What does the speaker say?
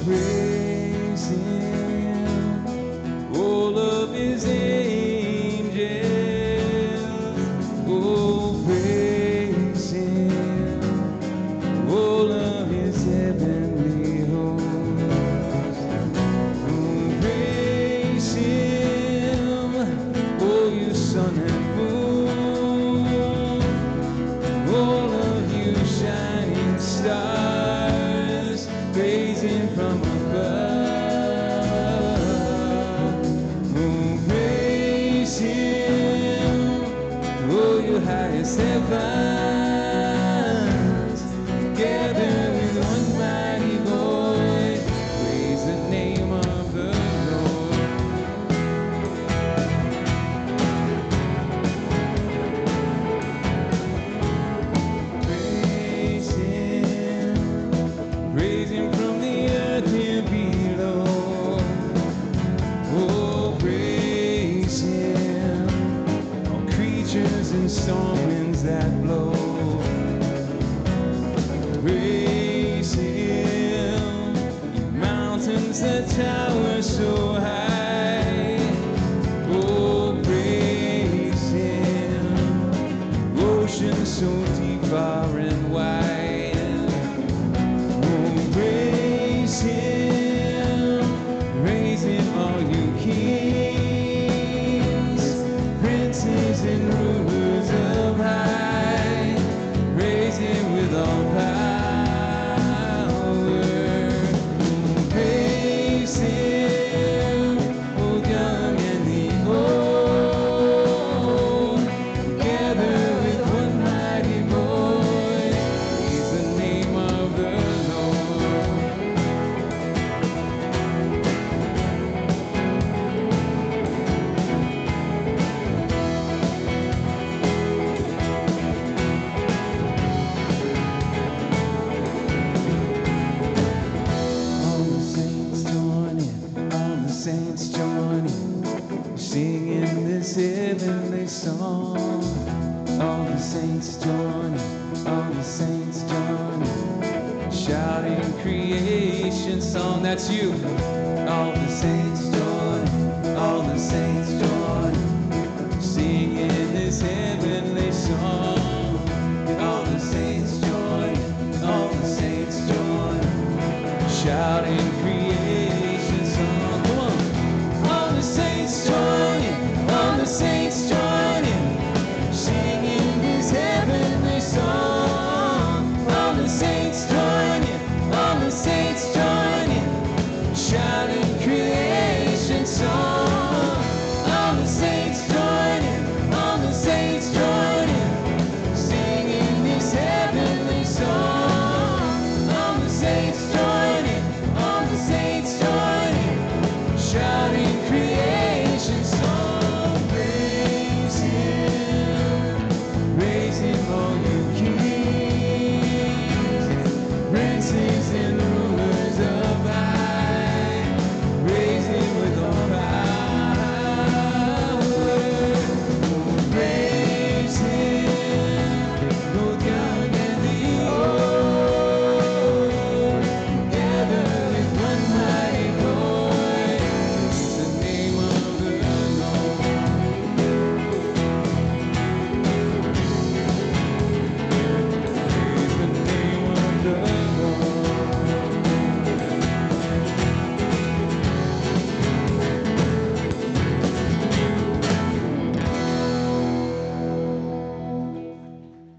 praise Him, all of His angels. Oh, praise Him, all of His heavenly hosts. Oh, praise Him, oh, you sun and moon, all of you shining stars, praise Him from above. Oh, praise Him, oh, you highest heavens, together with one mighty voice, praise the name of the Lord. Praise Him from the earth here below. Oh, praise Him, all creatures and storm winds that blow. Praise Him, you mountains that tower so high. Oh, praise Him, oceans so deep, far and wide. Oh, praise Him, all you kings, princes and rulers of high, praise Him with all power. Oh, praise Him, oh, young and the old, together with one mighty voice, praise the name of the Lord. All the saints join in, all the saints join in, singing this heavenly song. All the saints join in, all the saints join in, shouting creation song. That's you. All the saints join in, all the saints join in, singing this heavenly song. All the saints join in, all the saints join in, shouting creation.